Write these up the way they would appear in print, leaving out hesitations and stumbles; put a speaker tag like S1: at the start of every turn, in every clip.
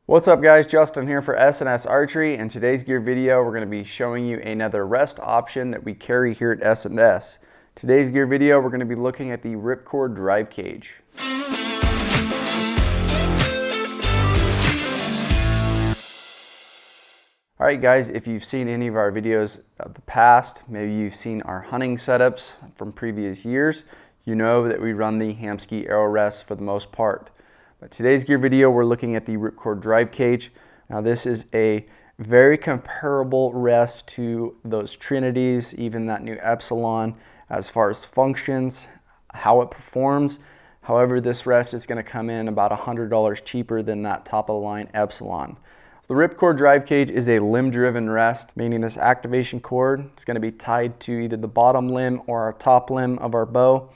S1: What's up guys, Justin here for S&S Archery. In today's gear video, we're going to be showing you another rest option that we carry here at S&S. Today's gear video, we're going to be looking at the Ripcord drive cage. Alright guys, if you've seen any of our videos of the past, maybe you've seen our hunting setups from previous years, you know that we run the Hamskea arrow rest for the most part. But today's gear video, we're looking at the Ripcord drive cage. Now this is a very comparable rest to those Trinities, even that new Epsilon, as far as functions, how it performs. However, this rest is going to come in about $100 cheaper than that top of the line Epsilon. The Ripcord drive cage is a limb-driven rest, meaning this activation cord is going to be tied to either the bottom limb or our top limb of our bow.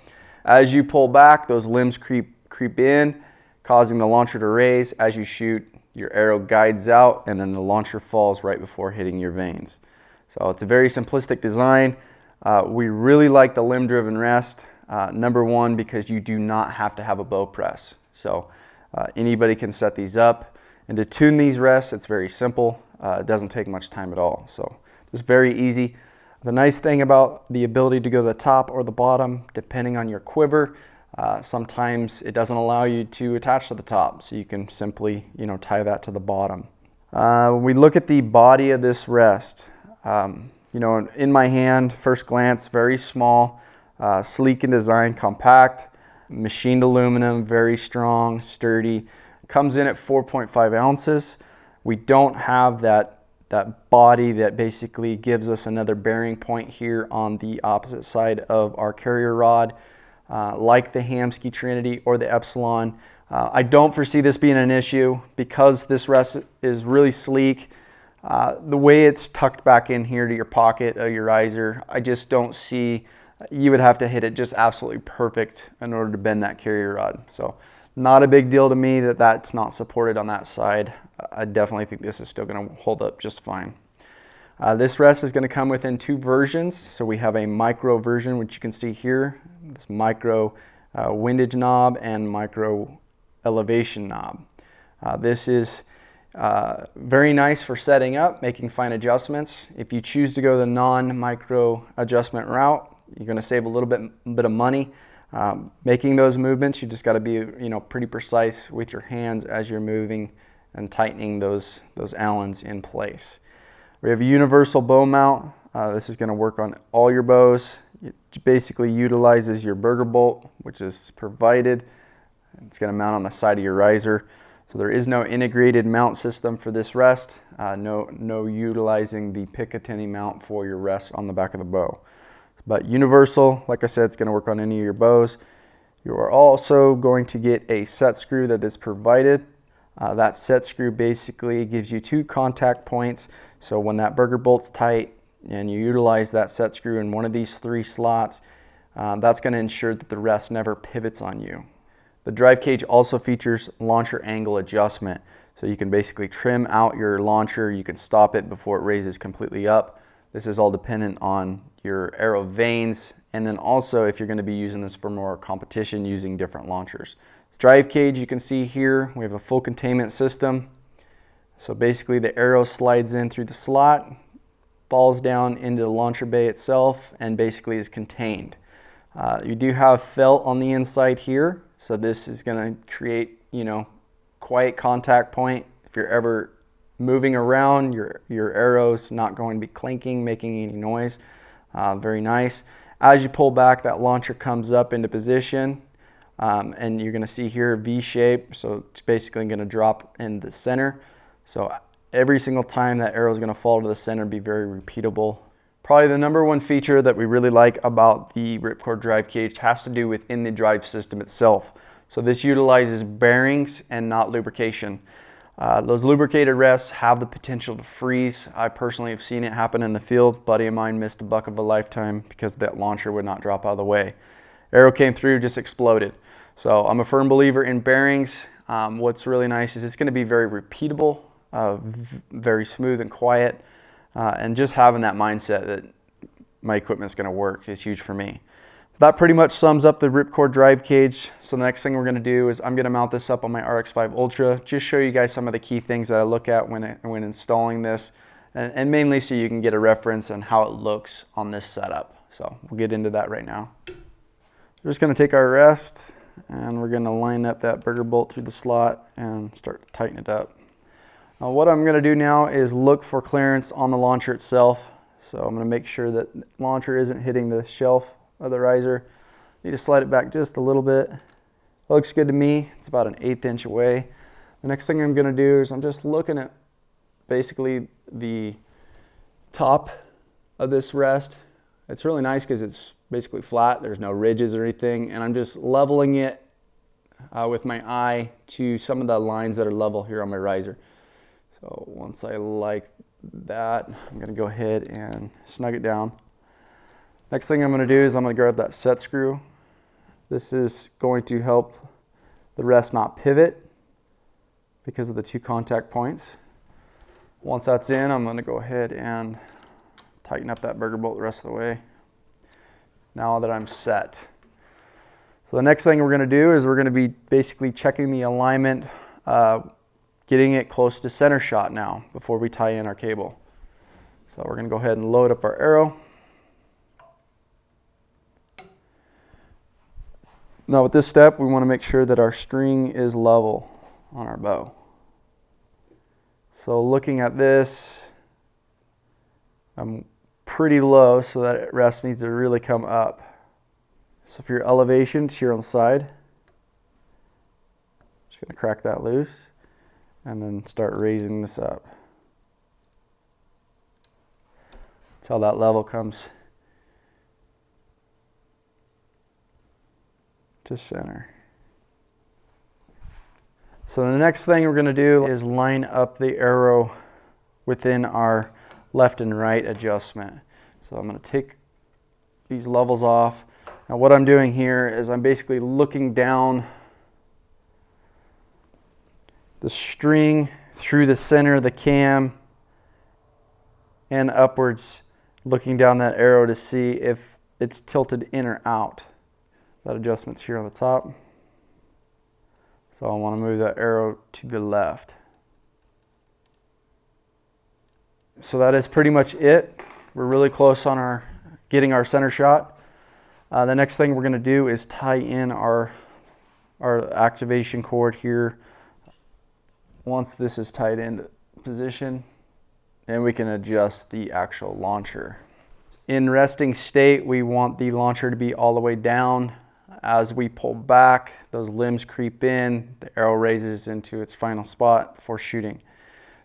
S1: As you pull back, those limbs creep in, causing the launcher to raise. As you shoot, your arrow guides out and then the launcher falls right before hitting your vanes. So it's a very simplistic design. We really like the limb-driven rest. Number one, because you do not have to have a bow press. So anybody can set these up. And to tune these rests, it's very simple. It doesn't take much time at all. So it's very easy. The nice thing about the ability to go to the top or the bottom, depending on your quiver, sometimes it doesn't allow you to attach to the top, so you can simply, tie that to the bottom. When we look at the body of this rest, in my hand, first glance, very small, sleek in design, compact, machined aluminum, very strong, sturdy. Comes in at 4.5 ounces. We don't have that body that basically gives us another bearing point here on the opposite side of our carrier rod. Like the Hamskea Trinity or the Epsilon. I don't foresee this being an issue because this rest is really sleek. The way it's tucked back in here to your pocket of your riser, I just don't see, you would have to hit it just absolutely perfect in order to bend that carrier rod. So not a big deal to me that that's not supported on that side. I definitely think this is still going to hold up just fine. This rest is going to come within two versions. So we have a micro version, which you can see here, this micro windage knob and micro elevation knob. This is very nice for setting up, making fine adjustments. If you choose to go the non-micro adjustment route, you're going to save a little bit of money. Making those movements, you just got to be pretty precise with your hands as you're moving and tightening those Allens in place. We have a universal bow mount. This is going to work on all your bows. It basically utilizes your burger bolt, which is provided. It's going to mount on the side of your riser. So there is no integrated mount system for this rest. No utilizing the Picatinny mount for your rest on the back of the bow. But universal, like I said, it's going to work on any of your bows. You are also going to get a set screw that is provided. That set screw basically gives you two contact points. So when that burger bolt's tight and you utilize that set screw in one of these three slots, that's going to ensure that the rest never pivots on you. The drive cage also features launcher angle adjustment. So you can basically trim out your launcher. You can stop it before it raises completely up. This is all dependent on your arrow vanes, and then also if you're going to be using this for more competition using different launchers. Drive cage, you can see here, we have a full containment system. So basically the arrow slides in through the slot, falls down into the launcher bay itself, and basically is contained. You do have felt on the inside here, so this is going to create, quiet contact point. If you're ever moving around, your arrow's not going to be clinking, making any noise. Very nice. As you pull back, that launcher comes up into position. And you're going to see here V shape, so it's basically going to drop in the center. So every single time that arrow is going to fall to the center, be very repeatable. Probably the number one feature that we really like about the Ripcord drive cage has to do within the drive system itself. So this utilizes bearings and not lubrication. Those lubricated rests have the potential to freeze. I personally have seen it happen in the field. A buddy of mine missed a buck of a lifetime because that launcher would not drop out of the way. Arrow came through, just exploded. So I'm a firm believer in bearings. What's really nice is it's going to be very repeatable, very smooth and quiet, and just having that mindset that my equipment's going to work is huge for me. That pretty much sums up the Ripcord drive cage. So the next thing we're going to do is I'm going to mount this up on my RX5 Ultra. Just show you guys some of the key things that I look at when installing this, and mainly so you can get a reference on how it looks on this setup. So we'll get into that right now. We're just going to take our rest and we're going to line up that burger bolt through the slot and start to tighten it up. Now what I'm going to do now is look for clearance on the launcher itself. So I'm going to make sure that the launcher isn't hitting the shelf of the riser. Need to slide it back just a little bit. Looks good to me. It's about an 1/8 inch away. The next thing I'm going to do is I'm just looking at basically the top of this rest. It's really nice because it's basically flat. There's no ridges or anything, and I'm just leveling it with my eye to some of the lines that are level here on my riser. So once I like that, I'm going to go ahead and snug it down. Next thing I'm going to do is I'm going to grab that set screw. This is going to help the rest not pivot because of the 2 contact points. Once that's in, I'm going to go ahead and tighten up that burger bolt the rest of the way. Now that I'm set. So the next thing we're going to do is we're going to be basically checking the alignment, getting it close to center shot now before we tie in our cable. So we're going to go ahead and load up our arrow. Now with this step, we want to make sure that our string is level on our bow. So looking at this, I'm pretty low, so that rest needs to really come up. So for your elevation, it's here on the side. Just going to crack that loose and then start raising this up. That's how that level comes to center. So the next thing we're going to do is line up the arrow within our left and right adjustment. So I'm going to take these levels off. Now what I'm doing here is I'm basically looking down the string through the center of the cam and upwards, looking down that arrow to see if it's tilted in or out. That adjustment's here on the top. So I want to move that arrow to the left. So that is pretty much it. We're really close on getting our center shot. The next thing we're going to do is tie in our activation cord here. Once this is tied into position, and we can adjust the actual launcher. In resting state, we want the launcher to be all the way down. As we pull back, those limbs creep in, the arrow raises into its final spot before shooting.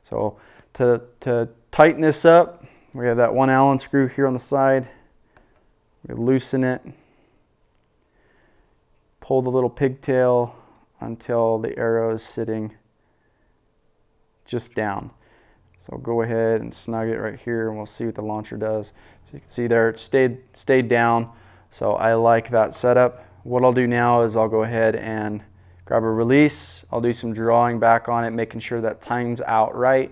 S1: So to tighten this up, we have that 1 Allen screw here on the side. We loosen it, pull the little pigtail until the arrow is sitting just down. So go ahead and snug it right here and we'll see what the launcher does. So you can see there it stayed down. So I like that setup. What I'll do now is I'll go ahead and grab a release. I'll do some drawing back on it, making sure that time's out right.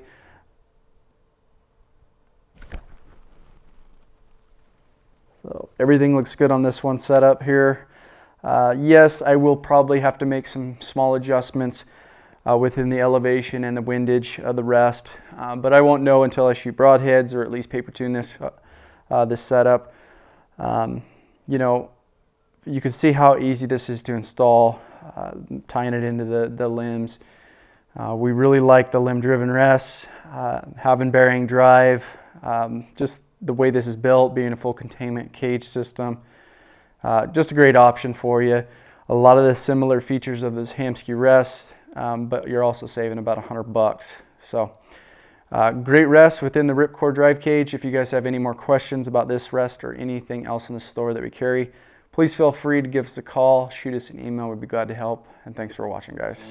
S1: So everything looks good on this one setup here. Yes, I will probably have to make some small adjustments within the elevation and the windage of the rest, but I won't know until I shoot broadheads or at least paper tune this setup. You know, you can see how easy this is to install, tying it into the limbs. We really like the limb driven rests, having bearing drive, just the way this is built, being a full containment cage system. Just a great option for you. A lot of the similar features of those Hamskea rests, but you're also saving about $100. So great rest within the Ripcord drive cage. If you guys have any more questions about this rest or anything else in the store that we carry, please feel free to give us a call, shoot us an email. We'd be glad to help. And thanks for watching, guys.